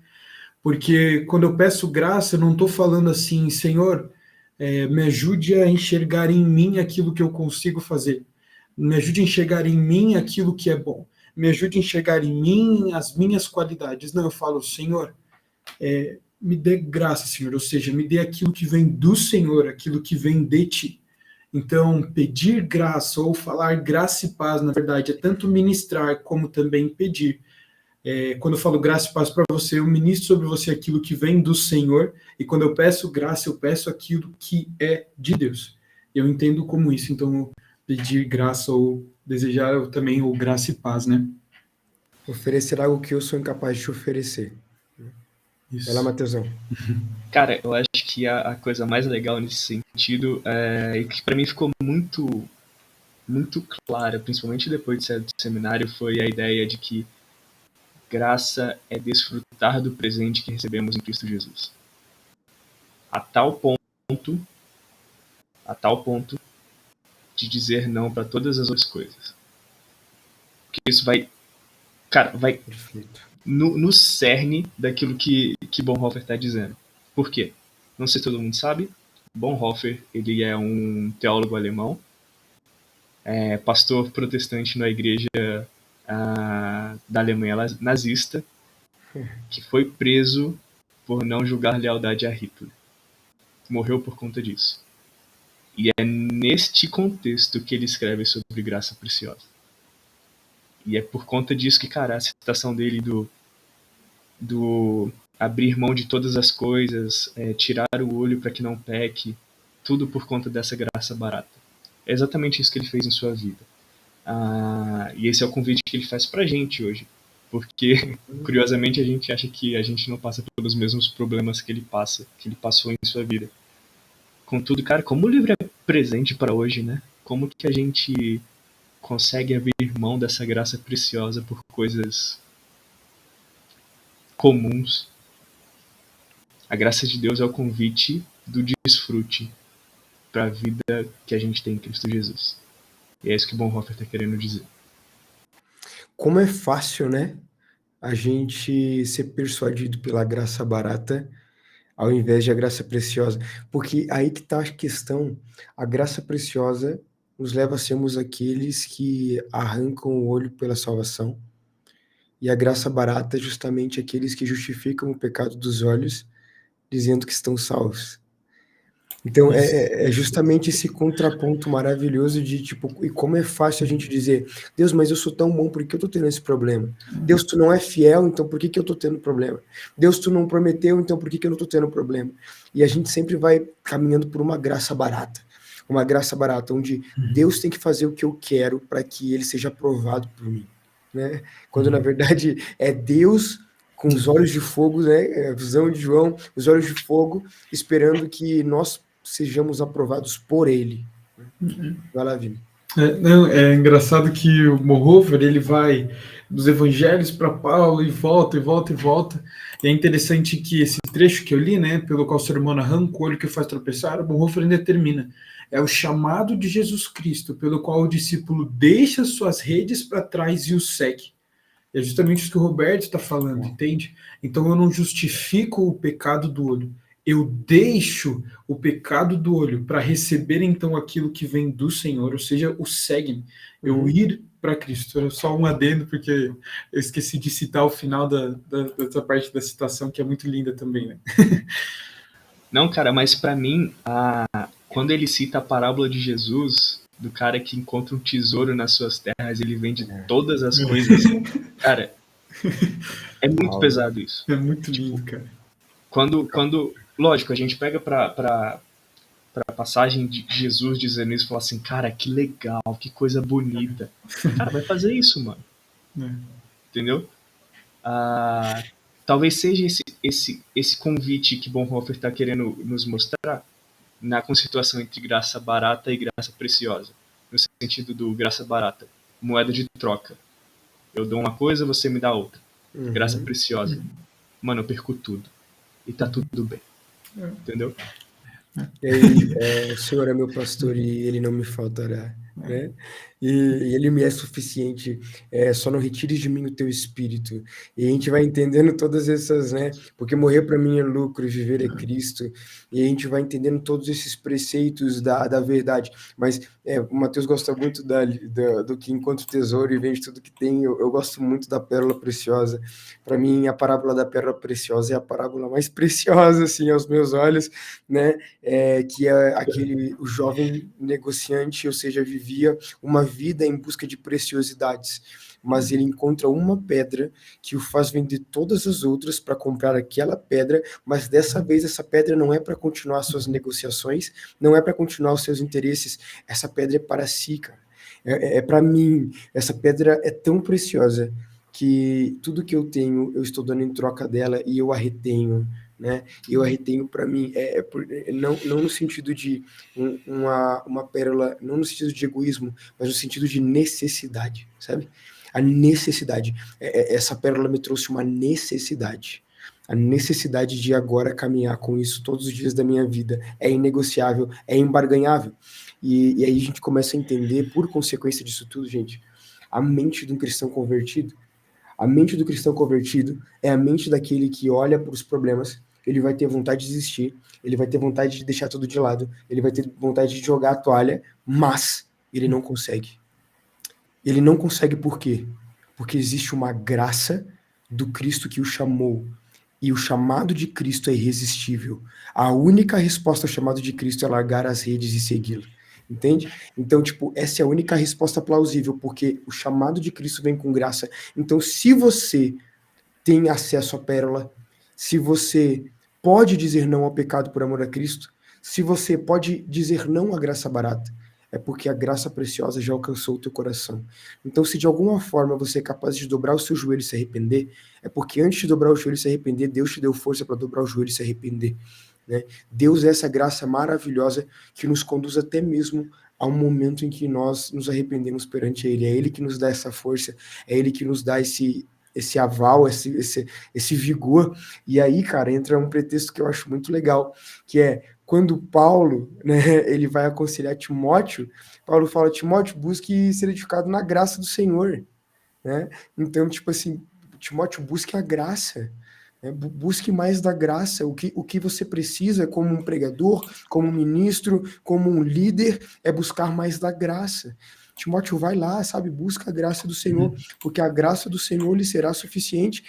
Porque quando eu peço graça, eu não estou falando assim, Senhor, me ajude a enxergar em mim aquilo que eu consigo fazer, me ajude a enxergar em mim aquilo que é bom, me ajude a enxergar em mim as minhas qualidades. Não, eu falo, Senhor, me dê graça, Senhor, ou seja, me dê aquilo que vem do Senhor, aquilo que vem de Ti. Então, pedir graça ou falar graça e paz, na verdade, é tanto ministrar como também pedir. Quando eu falo graça e paz para você, eu ministro sobre você aquilo que vem do Senhor, e quando eu peço graça, eu peço aquilo que é de Deus. Eu entendo como isso, então, pedir graça ou desejar também o graça e paz, né? Oferecer algo que eu sou incapaz de te oferecer. Isso. Vai lá, Matheusão. Cara, eu acho que a coisa mais legal nesse sentido e que para mim ficou muito clara, principalmente depois de sair do seminário, foi a ideia de que graça é desfrutar do presente que recebemos em Cristo Jesus. A tal ponto de dizer não para todas as outras coisas. Porque isso vai no cerne daquilo que Bonhoeffer está dizendo. Por quê? Não sei se todo mundo sabe, Bonhoeffer ele é um teólogo alemão, pastor protestante na igreja da Alemanha nazista, que foi preso por não julgar lealdade a Hitler. Morreu por conta disso. E é neste contexto que ele escreve sobre graça preciosa. E é por conta disso que, cara, a citação dele do abrir mão de todas as coisas, tirar o olho para que não peque, tudo por conta dessa graça barata. É exatamente isso que ele fez em sua vida. E esse é o convite que ele faz pra gente hoje. Porque, curiosamente, a gente acha que a gente não passa pelos mesmos problemas que ele passou em sua vida. Contudo, cara, como o livro é presente para hoje, né? Como que a gente consegue abrir mão dessa graça preciosa por coisas comuns? A graça de Deus é o convite do desfrute para a vida que a gente tem em Cristo Jesus. E é isso que Bonhoeffer está querendo dizer. Como é fácil, né? A gente ser persuadido pela graça barata ao invés da graça preciosa. Porque aí que está a questão. A graça preciosa nos leva a sermos aqueles que arrancam o olho pela salvação. E a graça barata é justamente aqueles que justificam o pecado dos olhos, dizendo que estão salvos. Então, é justamente esse contraponto maravilhoso de, tipo, e como é fácil a gente dizer, Deus, mas eu sou tão bom, por que eu tô tendo esse problema? Deus, tu não é fiel, então por que eu tô tendo problema? Deus, tu não prometeu, então por que eu não tô tendo problema? E a gente sempre vai caminhando por uma graça barata. uma graça barata, onde Deus tem que fazer o que eu quero para que ele seja aprovado por mim, né? Quando na verdade é Deus com os olhos de fogo, né? A visão de João, os olhos de fogo, esperando que nós sejamos aprovados por ele. Vai lá, Vini. Não, é engraçado que o Bonhoeffer, ele vai dos evangelhos para Paulo e volta, e volta, e volta. E é interessante que esse trecho que eu li, né, pelo qual o ser humano arranca o olho que faz tropeçar, o Bonhoeffer ainda termina. É o chamado de Jesus Cristo, pelo qual o discípulo deixa suas redes para trás e o segue. É justamente isso que o Roberto está falando, entende? Então eu não justifico o pecado do olho. Eu deixo o pecado do olho para receber então aquilo que vem do Senhor, ou seja, o segue-me. Eu ir para Cristo. É só um adendo, porque eu esqueci de citar o final dessa parte da citação, que é muito linda também, né? Não, cara, mas para mim, quando ele cita a parábola de Jesus, do cara que encontra um tesouro nas suas terras, ele vende todas as coisas. Cara, é muito pesado isso. É muito lindo, cara. Quando lógico, a gente pega pra passagem de Jesus dizendo isso e fala assim, cara, que legal, que coisa bonita. Cara, vai fazer isso, mano. Entendeu? Talvez seja esse convite que Bonhoeffer está querendo nos mostrar na conceituação entre graça barata e graça preciosa. No sentido do graça barata, moeda de troca. Eu dou uma coisa, você me dá outra. Graça preciosa. Mano, eu perco tudo. E tá tudo bem. Entendeu? E aí, o Senhor é meu pastor e ele não me faltará, né? E ele me é suficiente, só não retires de mim o teu espírito. E a gente vai entendendo todas essas, né? Porque morrer para mim é lucro e viver é Cristo. E a gente vai entendendo todos esses preceitos da verdade. Mas o Mateus gosta muito do que encontra o tesouro e vende tudo que tem. Eu gosto muito da pérola preciosa. Para mim, a parábola da pérola preciosa é a parábola mais preciosa, assim, aos meus olhos, né? Que é o jovem negociante, ou seja, vivia uma vida em busca de preciosidades, mas ele encontra uma pedra que o faz vender todas as outras para comprar aquela pedra, mas dessa vez essa pedra não é para continuar suas negociações, não é para continuar os seus interesses, essa pedra é para si, cara. É para mim, essa pedra é tão preciosa que tudo que eu tenho, eu estou dando em troca dela e eu a retenho, né? Eu a retenho para mim, não no sentido de uma pérola, não no sentido de egoísmo, mas no sentido de necessidade, sabe? A necessidade. Essa pérola me trouxe uma necessidade. A necessidade de agora caminhar com isso todos os dias da minha vida é inegociável, é embarganhável. E aí a gente começa a entender, por consequência disso tudo, gente, a mente de um cristão convertido. A mente do cristão convertido é a mente daquele que olha para os problemas, ele vai ter vontade de desistir, ele vai ter vontade de deixar tudo de lado, ele vai ter vontade de jogar a toalha, mas ele não consegue. Ele não consegue por quê? Porque existe uma graça do Cristo que o chamou. E o chamado de Cristo é irresistível. A única resposta ao chamado de Cristo é largar as redes e segui-lo. Entende? Então, essa é a única resposta plausível, porque o chamado de Cristo vem com graça. Então, se você tem acesso à pérola, se você pode dizer não ao pecado por amor a Cristo, se você pode dizer não à graça barata, é porque a graça preciosa já alcançou o teu coração. Então, se de alguma forma você é capaz de dobrar o seu joelho e se arrepender, é porque antes de dobrar o joelho e se arrepender, Deus te deu força para dobrar o joelho e se arrepender. Né? Deus é essa graça maravilhosa que nos conduz até mesmo ao momento em que nós nos arrependemos perante Ele. É Ele que nos dá essa força, é Ele que nos dá esse aval, esse vigor. E aí, cara, entra um pretexto que eu acho muito legal, que é quando Paulo, né, ele vai aconselhar Timóteo, Paulo fala, Timóteo, busque ser edificado na graça do Senhor. Né? Então, Timóteo, busque a graça. Busque mais da graça. O que você precisa como um pregador, como um ministro, como um líder, é buscar mais da graça. Timóteo, vai lá, sabe? Busca a graça do Senhor, porque a graça do Senhor lhe será suficiente.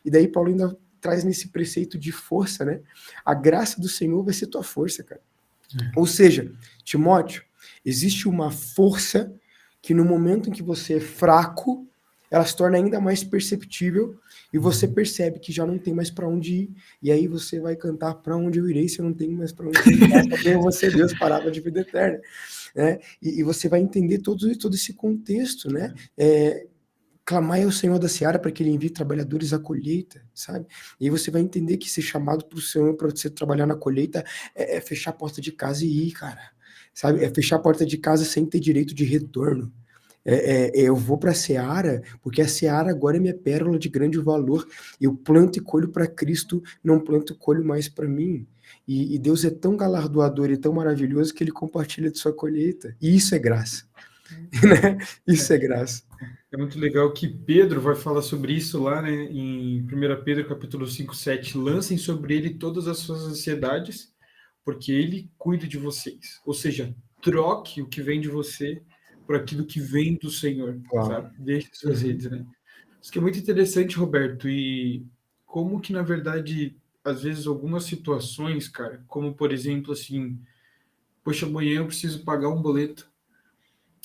E daí Paulo ainda traz nesse preceito de força, né? A graça do Senhor vai ser tua força, cara. Ou seja, Timóteo, existe uma força que no momento em que você é fraco, ela se torna ainda mais perceptível e você percebe que já não tem mais para onde ir. E aí você vai cantar: para onde eu irei se eu não tenho mais para onde ir? Só tenho você, Deus, palavra de vida eterna. Né? E você vai entender todo esse contexto, né? Clamai ao Senhor da seara para que ele envie trabalhadores à colheita, sabe? E aí você vai entender que ser chamado para o Senhor para você trabalhar na colheita é fechar a porta de casa e ir, cara. Sabe? É fechar a porta de casa sem ter direito de retorno. Eu vou para a seara, porque a seara agora é minha pérola de grande valor. Eu planto e colho para Cristo, não planto e colho mais para mim. E Deus é tão galardoador e tão maravilhoso que ele compartilha de sua colheita. E isso é graça. Né? Isso é graça. É muito legal que Pedro vai falar sobre isso lá, né, em 1 Pedro capítulo 5, 7. Lancem sobre ele todas as suas ansiedades, porque ele cuida de vocês. Ou seja, troque o que vem de você por aquilo que vem do Senhor, sabe? Deixe suas redes, né? Isso que é muito interessante, Roberto, e como que, na verdade, às vezes algumas situações, cara, como, por exemplo, assim, poxa, amanhã eu preciso pagar um boleto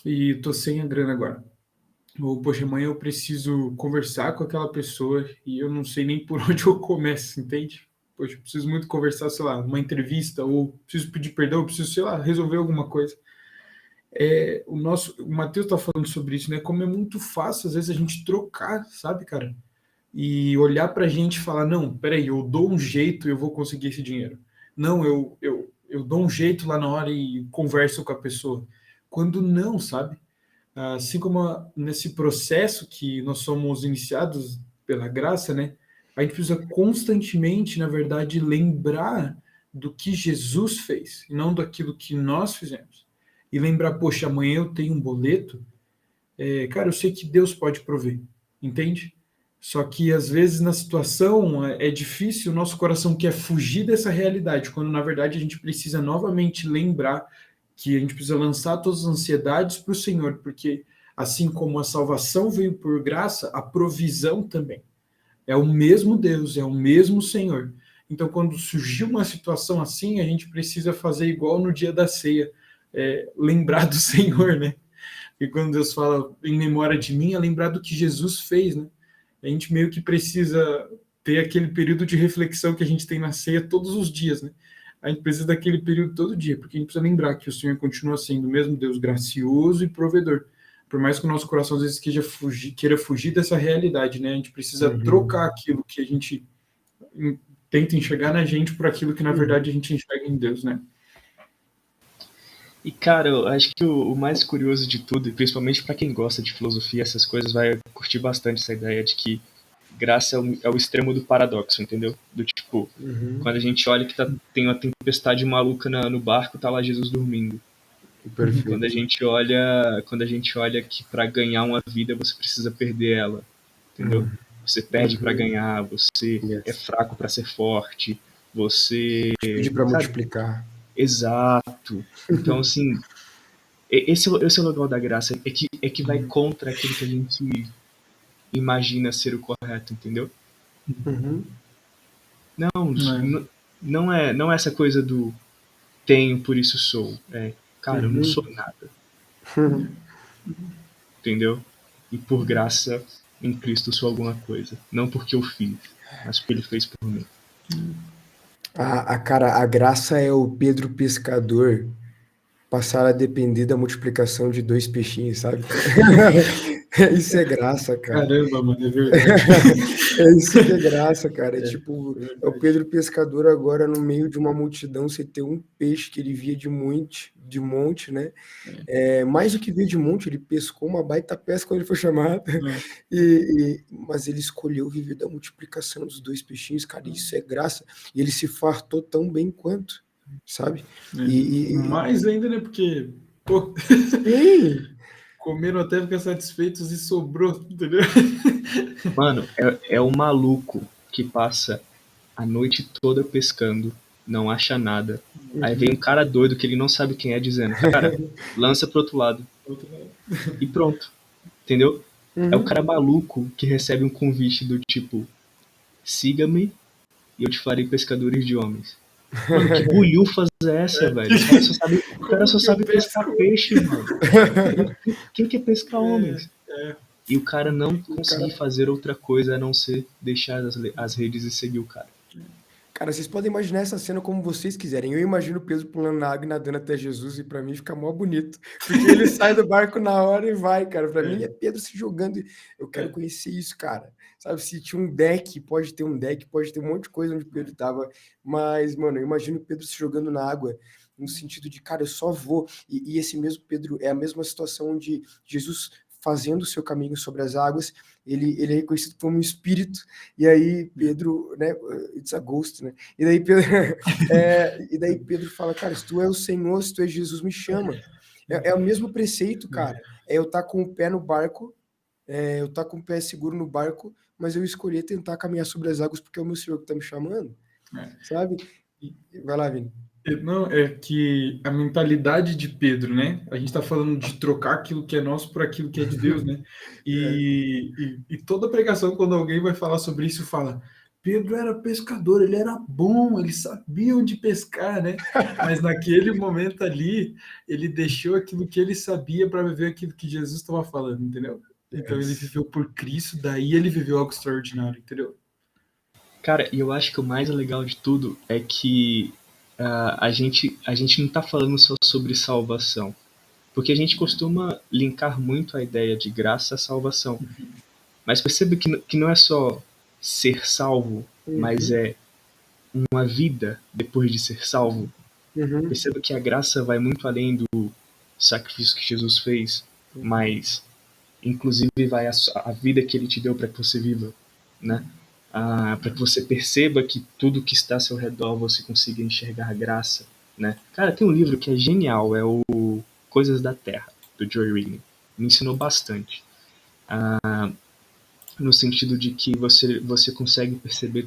e tô sem a grana agora. Ou, poxa, amanhã eu preciso conversar com aquela pessoa e eu não sei nem por onde eu começo, entende? Poxa, eu preciso muito conversar, sei lá, numa entrevista, ou preciso pedir perdão, eu preciso, sei lá, resolver alguma coisa. O Matheus tá falando sobre isso, né? Como é muito fácil, às vezes, a gente trocar, sabe, cara? E olhar pra gente e falar, não, peraí, eu dou um jeito e eu vou conseguir esse dinheiro. Não, eu dou um jeito lá na hora e converso com a pessoa. Quando não, sabe? Assim como nesse processo que nós somos iniciados pela graça, né? A gente precisa constantemente, na verdade, lembrar do que Jesus fez, e não daquilo que nós fizemos. E lembrar, poxa, amanhã eu tenho um boleto, cara, eu sei que Deus pode prover, entende? Só que, às vezes, na situação, é difícil, o nosso coração quer fugir dessa realidade, quando, na verdade, a gente precisa novamente lembrar que a gente precisa lançar todas as ansiedades para o Senhor, porque assim como a salvação veio por graça, a provisão também. É o mesmo Deus, é o mesmo Senhor. Então, quando surgiu uma situação assim, a gente precisa fazer igual no dia da ceia, lembrar do Senhor, né? E quando Deus fala em memória de mim, é lembrar do que Jesus fez, né? A gente meio que precisa ter aquele período de reflexão que a gente tem na ceia todos os dias, né? A gente precisa daquele período todo dia, porque a gente precisa lembrar que o Senhor continua sendo o mesmo Deus gracioso e provedor. Por mais que o nosso coração às vezes queira fugir dessa realidade, né? A gente precisa trocar aquilo que a gente tenta enxergar na gente por aquilo que na verdade a gente enxerga em Deus, né? E, cara, eu acho que o mais curioso de tudo, e principalmente para quem gosta de filosofia, essas coisas, vai curtir bastante essa ideia de que graça é o extremo do paradoxo, entendeu? Do tipo, quando a gente olha que tem uma tempestade maluca no barco, tá lá Jesus dormindo. Perfeito. Quando a gente olha que para ganhar uma vida você precisa perder ela, entendeu? Você perde para ganhar, você é fraco para ser forte, você pede para multiplicar. Exato. Então, assim, esse é o legal da graça, é que vai contra aquilo que a gente imagina ser o correto, entendeu? Não é essa coisa do tenho, por isso sou. Cara, eu não sou nada. Entendeu? E por graça, em Cristo sou alguma coisa. Não porque eu fiz, mas porque Ele fez por mim. Cara, a graça é o Pedro pescador passar a depender da multiplicação de 2 peixinhos, sabe? Isso é graça, cara. Caramba, mano, é verdade. Isso que é graça, cara. Tipo, é o Pedro pescador agora no meio de uma multidão, você ter um peixe que ele via de monte, né? Mais do que via de monte, ele pescou uma baita pesca quando ele foi chamado. Mas ele escolheu viver da multiplicação dos 2 peixinhos, cara. Isso é graça. E ele se fartou tão bem quanto, sabe? Mais ainda, né? Porque, pô, comeram até ficar satisfeitos e sobrou, entendeu? Mano, é o maluco que passa a noite toda pescando, não acha nada. Aí vem um cara doido que ele não sabe quem é dizendo, cara, lança pro outro lado. E pronto. Entendeu? É o cara maluco que recebe um convite do tipo, siga-me e eu te farei pescadores de homens. Mano, que bulhufas é essa, velho? O cara só sabe pescar peixe, mano. Quem quer pescar homens? e o cara não O conseguir cara, fazer outra coisa a não ser deixar as redes e seguir o cara. cara, vocês podem imaginar essa cena como vocês quiserem. Eu imagino Pedro pulando na água e nadando até Jesus, e pra mim fica mó bonito. Porque ele sai do barco na hora e vai, cara. Pra mim é É, Pedro se jogando. Eu quero é, conhecer isso, cara. Sabe, se tinha um deck, pode ter um deck, pode ter um monte de coisa onde Pedro tava. Mas, mano, eu imagino Pedro se jogando na água, no sentido de, cara, eu só vou. E esse mesmo Pedro é a mesma situação onde Jesus, fazendo o seu caminho sobre as águas, ele é reconhecido como um espírito. E aí Pedro, né, it's a ghost, né? E daí Pedro, Pedro fala, cara, se tu é o Senhor, se tu é Jesus, me chama. É o mesmo preceito, cara. É eu estar com o pé no barco, eu estar com o pé seguro no barco, mas eu escolher tentar caminhar sobre as águas porque é o meu Senhor que está me chamando, é. sabe? Vai lá, Vini. Não, é que a mentalidade de Pedro, né? A gente está falando de trocar aquilo que é nosso por aquilo que é de Deus, né? É, E toda pregação, quando alguém vai falar sobre isso, fala: Pedro era pescador, ele era bom, ele sabia onde pescar, né? Mas naquele momento ali, ele deixou aquilo que ele sabia para viver aquilo que Jesus estava falando, entendeu? Então ele yes. viveu por Cristo, daí ele viveu algo extraordinário, entendeu? Cara, e eu acho que o mais legal de tudo é que a gente não tá falando só sobre salvação. Porque a gente costuma linkar muito a ideia de graça à salvação. Mas perceba que não é só ser salvo, mas Uhum, é uma vida depois de ser salvo. uhum, Perceba que a graça vai muito além do sacrifício que Jesus fez, mas inclusive vai a vida que ele te deu para que você viva, né? Para que você perceba que tudo que está ao seu redor você consiga enxergar graça, né? Cara, tem um livro que é genial, é o Coisas da Terra, do Joy Regan. Me ensinou bastante, no sentido de que você consegue perceber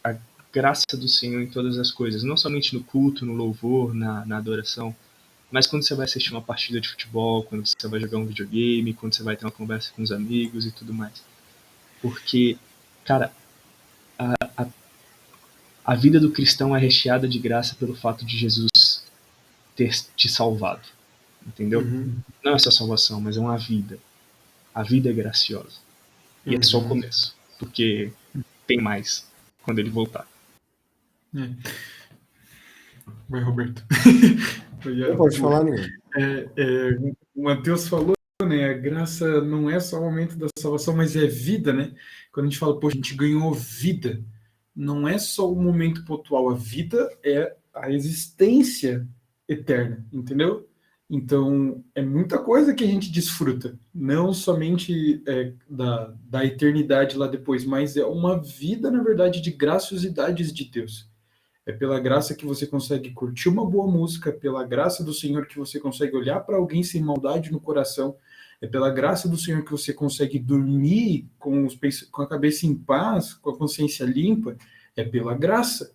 a graça do Senhor em todas as coisas, não somente no culto, no louvor, na adoração, mas quando você vai assistir uma partida de futebol, quando você vai jogar um videogame, quando você vai ter uma conversa com os amigos e tudo mais. Porque, cara, a vida do cristão é recheada de graça pelo fato de Jesus ter te salvado, entendeu? uhum, Não é só salvação, mas é uma vida. A vida é graciosa. E é só o uhum. começo, porque tem mais quando ele voltar. É. Vai, Roberto. Eu Não ia- pode falar, nenhum. o Matheus falou, né? A graça não é só o momento da salvação, mas é vida, né? Quando a gente fala, poxa, a gente ganhou vida, não é só o momento pontual, a vida é a existência eterna, entendeu? Então, é muita coisa que a gente desfruta, não somente da eternidade lá depois, mas é uma vida, na verdade, de graciosidades de Deus. É pela graça que você consegue curtir uma boa música, é pela graça do Senhor que você consegue olhar para alguém sem maldade no coração, é pela graça do Senhor que você consegue dormir com a cabeça em paz, com a consciência limpa, é pela graça.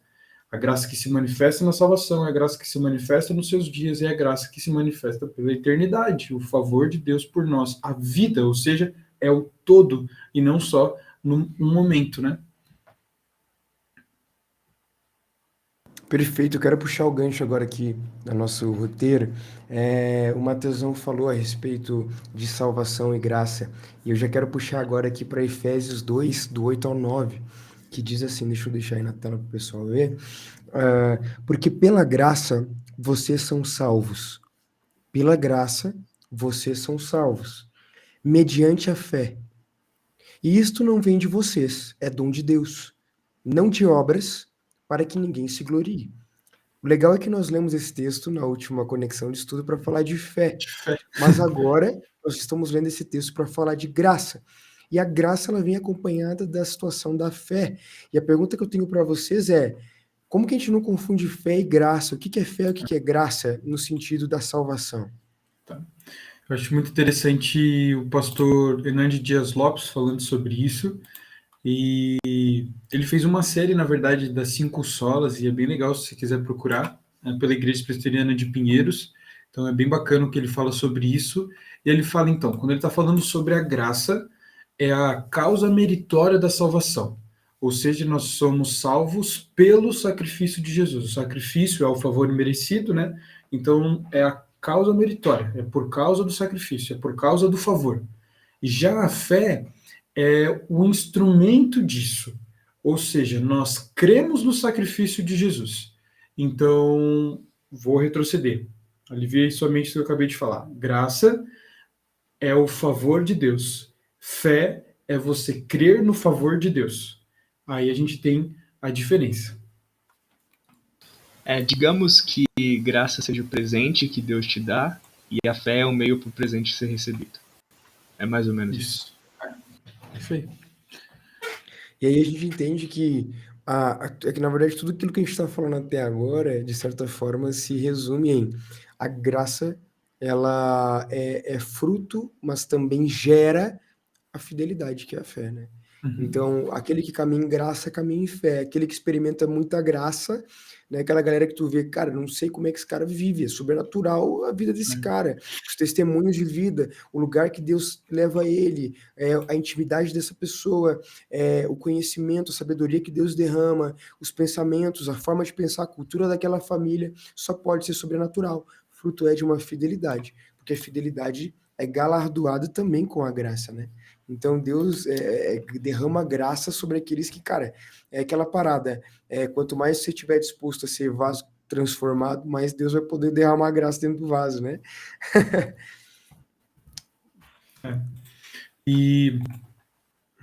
A graça que se manifesta na salvação, é a graça que se manifesta nos seus dias, é a graça que se manifesta pela eternidade, o favor de Deus por nós, a vida, ou seja, é o todo e não só num momento, né? Perfeito, eu quero puxar o gancho agora aqui no nosso roteiro. O Mateusão falou a respeito de salvação e graça, e eu já quero puxar agora aqui para Efésios 2, do 8 ao 9, que diz assim, deixa eu deixar aí na tela para o pessoal ver. Porque pela graça vocês são salvos. Pela graça vocês são salvos, mediante a fé. E isto não vem de vocês, é dom de Deus, não de obras, para que ninguém se glorie. O legal é que nós lemos esse texto na última conexão de estudo para falar de fé, De fé. mas agora nós estamos lendo esse texto para falar de graça. E a graça ela vem acompanhada da situação da fé. E a pergunta que eu tenho para vocês é: como que a gente não confunde fé e graça? O que é fé e o que é graça no sentido da salvação? Tá. Eu acho muito interessante o pastor Hernandes Dias Lopes falando sobre isso. E ele fez uma série, na verdade, das 5 solas, e é bem legal se você quiser procurar, pela Igreja Presbiteriana de Pinheiros. Então é bem bacana o que ele fala sobre isso. E ele fala, então, quando ele está falando sobre a graça, é a causa meritória da salvação. Ou seja, nós somos salvos pelo sacrifício de Jesus. O sacrifício é o favor merecido, né? Então é a causa meritória, é por causa do sacrifício, é por causa do favor. E já a fé é o instrumento disso. Ou seja, nós cremos no sacrifício de Jesus. Então, vou retroceder. Aliviei somente o que eu acabei de falar. Graça é o favor de Deus. Fé é você crer no favor de Deus. Aí a gente tem a diferença. Digamos que graça seja o presente que Deus te dá e a fé é o meio para o presente ser recebido. É mais ou menos isso. Perfeito. E aí a gente entende que, é que, na verdade, tudo aquilo que a gente está falando até agora, de certa forma, se resume em a graça, ela é fruto, mas também gera a fidelidade, que é a fé, né? Então, aquele que caminha em graça, caminha em fé. Aquele que experimenta muita graça, né? Aquela galera que tu vê, cara, não sei como é que esse cara vive, é sobrenatural a vida desse cara. Os testemunhos de vida, o lugar que Deus leva ele, a intimidade dessa pessoa, o conhecimento, a sabedoria que Deus derrama, os pensamentos, a forma de pensar, a cultura daquela família, só pode ser sobrenatural. Fruto é de uma fidelidade, porque a fidelidade é galardoada também com a graça, né? Então Deus derrama graça sobre aqueles que, cara, é aquela parada, quanto mais você estiver disposto a ser vaso transformado, mais Deus vai poder derramar graça dentro do vaso, né? E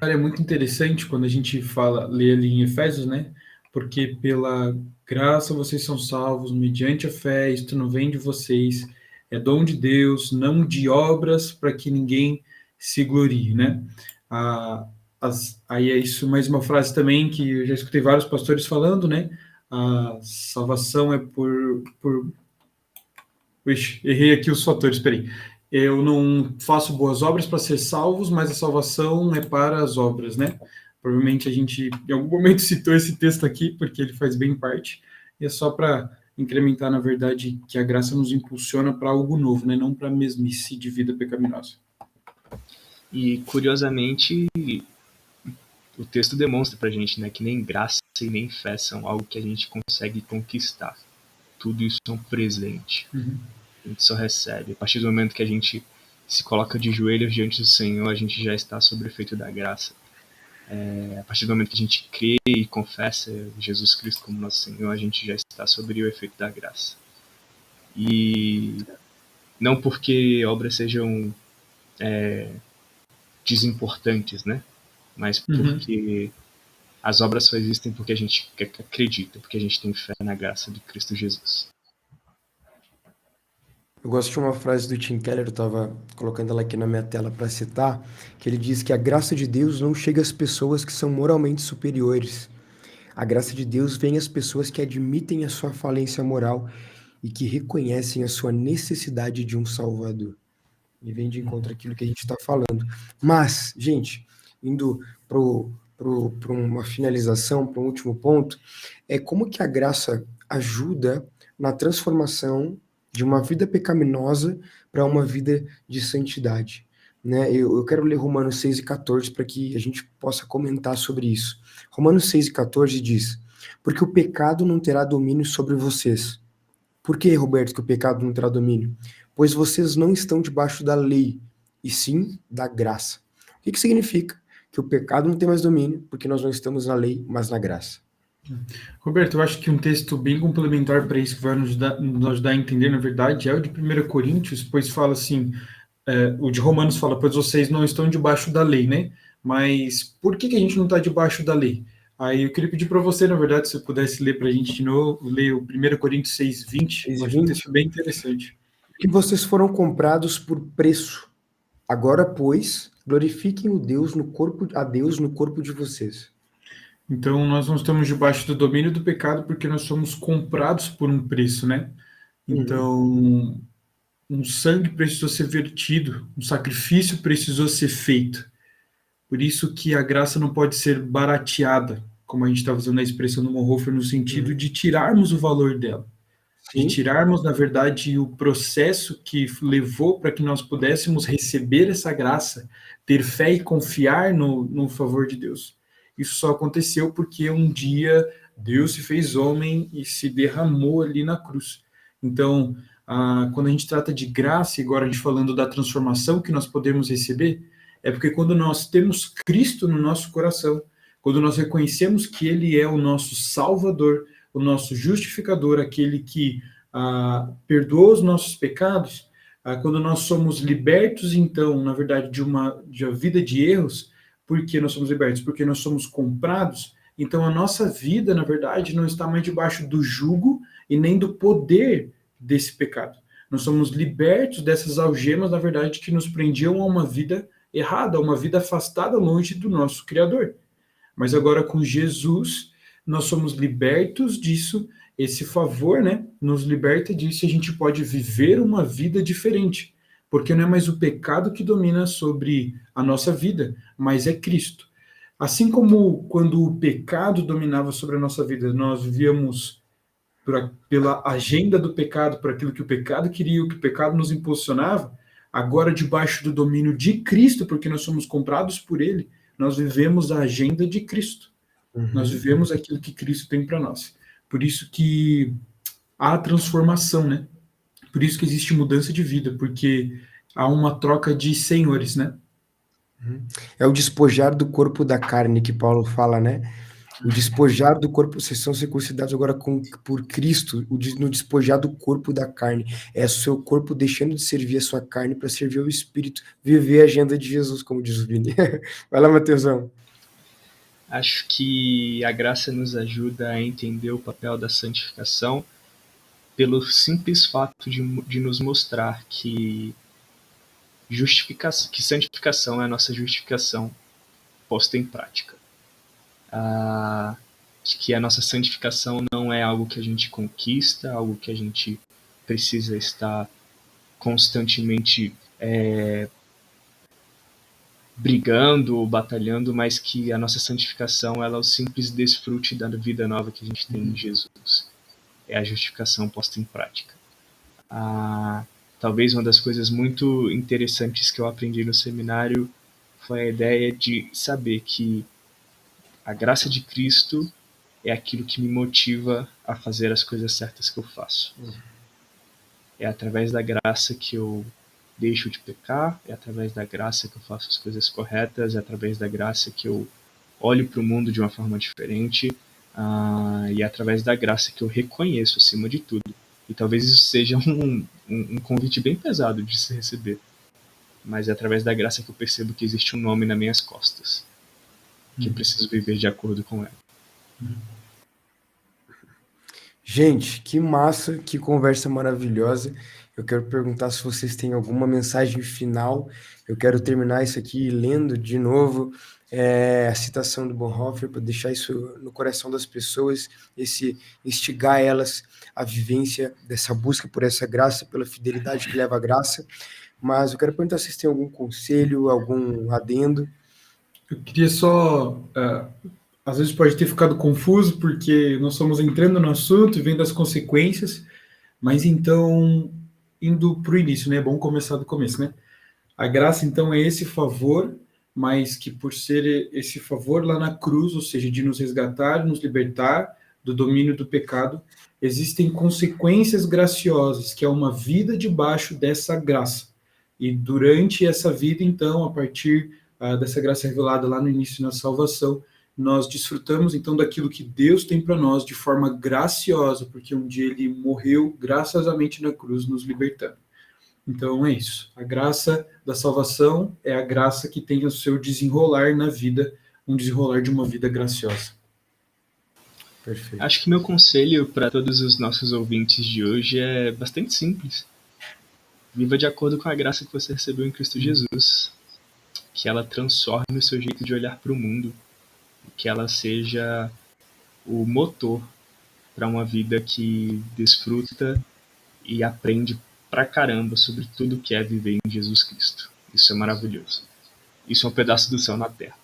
é muito interessante quando a gente lê ali em Efésios, né? Porque pela graça vocês são salvos mediante a fé, isto não vem de vocês, é dom de Deus, não de obras para que ninguém se glorie, né? Aí é isso, mais uma frase também que eu já escutei vários pastores falando, né? A salvação é errei aqui os fatores, peraí. Eu não faço boas obras para ser salvos, mas a salvação é para as obras, né? Provavelmente a gente, em algum momento, citou esse texto aqui, porque ele faz bem parte, e é só para incrementar, na verdade, que a graça nos impulsiona para algo novo, né? Não para a mesmice de vida pecaminosa. E, curiosamente, o texto demonstra pra gente, né, que nem graça e nem fé são algo que a gente consegue conquistar. Tudo isso é um presente. A gente só recebe. A partir do momento que a gente se coloca de joelhos diante do Senhor, a gente já está sob o efeito da graça. A partir do momento que a gente crê e confessa Jesus Cristo como nosso Senhor, a gente já está sob o efeito da graça. E não porque obras sejam desimportantes, né? Mas porque as obras só existem porque a gente acredita, porque a gente tem fé na graça de Cristo Jesus. Eu gosto de uma frase do Tim Keller, eu estava colocando ela aqui na minha tela para citar, que ele diz que a graça de Deus não chega às pessoas que são moralmente superiores. A graça de Deus vem às pessoas que admitem a sua falência moral e que reconhecem a sua necessidade de um Salvador. E vem de encontro àquilo que a gente está falando. Mas, gente, indo para uma finalização, para um último ponto, é como que a graça ajuda na transformação de uma vida pecaminosa para uma vida de santidade. Né? Eu quero ler Romanos 6:14 para que a gente possa comentar sobre isso. Romanos 6:14 diz: porque o pecado não terá domínio sobre vocês. Por que, Roberto, que o pecado não terá domínio? Pois vocês não estão debaixo da lei, e sim da graça. O que significa? Que o pecado não tem mais domínio, porque nós não estamos na lei, mas na graça. Roberto, eu acho que um texto bem complementar para isso que vai nos ajudar a entender, na verdade, é o de 1 Coríntios, pois fala assim, o de Romanos fala, pois vocês não estão debaixo da lei, né? Mas por que a gente não está debaixo da lei? Aí eu queria pedir para você, na verdade, se você pudesse ler para a gente de novo, ler o 1 Coríntios 6:20, eu acho um texto bem interessante. Que vocês foram comprados por preço. Agora, pois, glorifiquem a Deus no corpo de vocês. Então, nós não estamos debaixo do domínio do pecado porque nós somos comprados por um preço, né? Então, um sangue precisou ser vertido, um sacrifício precisou ser feito. Por isso que a graça não pode ser barateada, como a gente está usando a expressão do Bonhoeffer, no sentido de tirarmos o valor dela. De tirarmos, na verdade, o processo que levou para que nós pudéssemos receber essa graça, ter fé e confiar no favor de Deus. Isso só aconteceu porque um dia Deus se fez homem e se derramou ali na cruz. Então, quando a gente trata de graça, e agora a gente falando da transformação que nós podemos receber, É porque quando nós temos Cristo no nosso coração, quando nós reconhecemos que Ele é o nosso Salvador, o nosso justificador, aquele que perdoa os nossos pecados, quando nós somos libertos, então, na verdade, de uma vida de erros, por que nós somos libertos? Porque nós somos comprados, então a nossa vida, na verdade, não está mais debaixo do jugo e nem do poder desse pecado. Nós somos libertos dessas algemas, na verdade, que nos prendiam a uma vida errada, a uma vida afastada longe do nosso Criador. Mas agora com Jesus, nós somos libertos disso, esse favor, né, nos liberta disso e a gente pode viver uma vida diferente, porque não é mais o pecado que domina sobre a nossa vida, mas é Cristo. Assim como quando o pecado dominava sobre a nossa vida, nós vivíamos pela agenda do pecado, por aquilo que o pecado queria, o que o pecado nos impulsionava, agora debaixo do domínio de Cristo, porque nós somos comprados por Ele, nós vivemos a agenda de Cristo. Nós vivemos aquilo que Cristo tem para nós. Por isso que há transformação, né? Por isso que existe mudança de vida, porque há uma troca de senhores, né? É o despojar do corpo da carne que Paulo fala, né? O despojar do corpo, vocês são circuncidados agora por Cristo, no despojar do corpo da carne. É o seu corpo deixando de servir a sua carne para servir ao Espírito, viver a agenda de Jesus, como diz o Vini. Vai lá, Mateusão. Acho que a graça nos ajuda a entender o papel da santificação pelo simples fato de nos mostrar que santificação é a nossa justificação posta em prática. Que a nossa santificação não é algo que a gente conquista, algo que a gente precisa estar constantemente brigando ou batalhando, mas que a nossa santificação ela é o simples desfrute da vida nova que a gente tem em Jesus. É a justificação posta em prática. Talvez uma das coisas muito interessantes que eu aprendi no seminário foi a ideia de saber que a graça de Cristo é aquilo que me motiva a fazer as coisas certas que eu faço. É através da graça que eu deixo de pecar, é através da graça que eu faço as coisas corretas, é através da graça que eu olho para o mundo de uma forma diferente, e é através da graça que eu reconheço acima de tudo. E talvez isso seja um convite bem pesado de se receber, mas é através da graça que eu percebo que existe um nome nas minhas costas, que eu preciso viver de acordo com ela. Gente, que massa, que conversa maravilhosa. Eu quero perguntar se vocês têm alguma mensagem final. Eu quero terminar isso aqui lendo de novo a citação do Bonhoeffer, para deixar isso no coração das pessoas, instigar elas à vivência dessa busca por essa graça, pela fidelidade que leva à graça. Mas eu quero perguntar se vocês têm algum conselho, algum adendo. Eu queria só... às vezes pode ter ficado confuso, porque nós estamos entrando no assunto e vendo as consequências, mas então, indo para o início, né? É bom começar do começo, né? A graça, então, é esse favor, mas que por ser esse favor lá na cruz, ou seja, de nos resgatar, nos libertar do domínio do pecado, existem consequências graciosas, que é uma vida debaixo dessa graça. E durante essa vida, então, a partir dessa graça revelada lá no início na salvação, nós desfrutamos então daquilo que Deus tem para nós de forma graciosa, porque um dia ele morreu graciosamente na cruz, nos libertando. Então é isso. A graça da salvação é a graça que tem o seu desenrolar na vida, um desenrolar de uma vida graciosa. Perfeito. Acho que meu conselho para todos os nossos ouvintes de hoje é bastante simples. Viva de acordo com a graça que você recebeu em Cristo Jesus. Que ela transforme o seu jeito de olhar para o mundo. Que ela seja o motor para uma vida que desfruta e aprende pra caramba sobre tudo que é viver em Jesus Cristo. Isso é maravilhoso. Isso é um pedaço do céu na terra.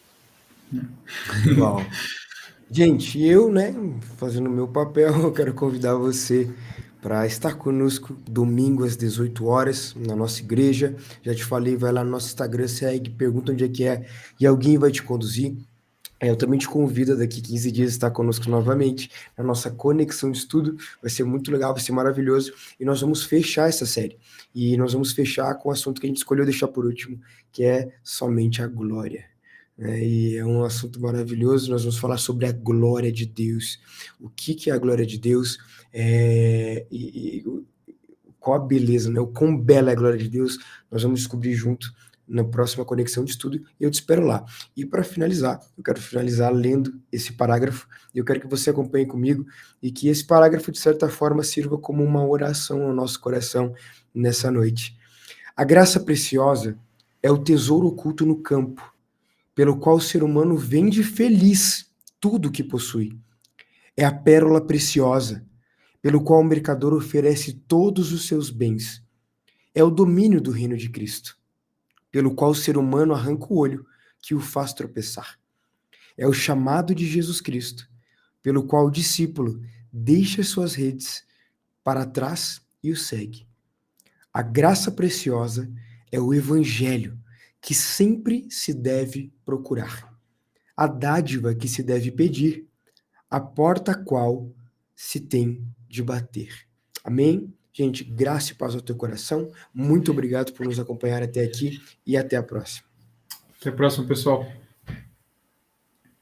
Uau. Gente, eu, né, fazendo o meu papel, eu quero convidar você para estar conosco domingo às 18 horas na nossa igreja. Já te falei, vai lá no nosso Instagram, segue, pergunta onde é que é e alguém vai te conduzir. Eu também te convido a daqui 15 dias estar conosco novamente na nossa conexão de estudo. Vai ser muito legal, vai ser maravilhoso. E nós vamos fechar essa série. E nós vamos fechar com o assunto que a gente escolheu deixar por último, que é somente a glória. E é um assunto maravilhoso. Nós vamos falar sobre a glória de Deus. O que é a glória de Deus? Qual a beleza, né? O quão bela é a glória de Deus. Nós vamos descobrir junto na próxima conexão de estudo, e eu te espero lá. E para finalizar, eu quero finalizar lendo esse parágrafo, e eu quero que você acompanhe comigo, e que esse parágrafo, de certa forma, sirva como uma oração ao nosso coração nessa noite. A graça preciosa é o tesouro oculto no campo, pelo qual o ser humano vende feliz tudo o que possui. É a pérola preciosa, pelo qual o mercador oferece todos os seus bens. É o domínio do reino de Cristo, pelo qual o ser humano arranca o olho que o faz tropeçar. É o chamado de Jesus Cristo, pelo qual o discípulo deixa suas redes para trás e o segue. A graça preciosa é o evangelho que sempre se deve procurar, a dádiva que se deve pedir, a porta a qual se tem de bater. Amém? Gente, graça e paz ao teu coração. Muito obrigado por nos acompanhar até aqui e até a próxima. Até a próxima, pessoal.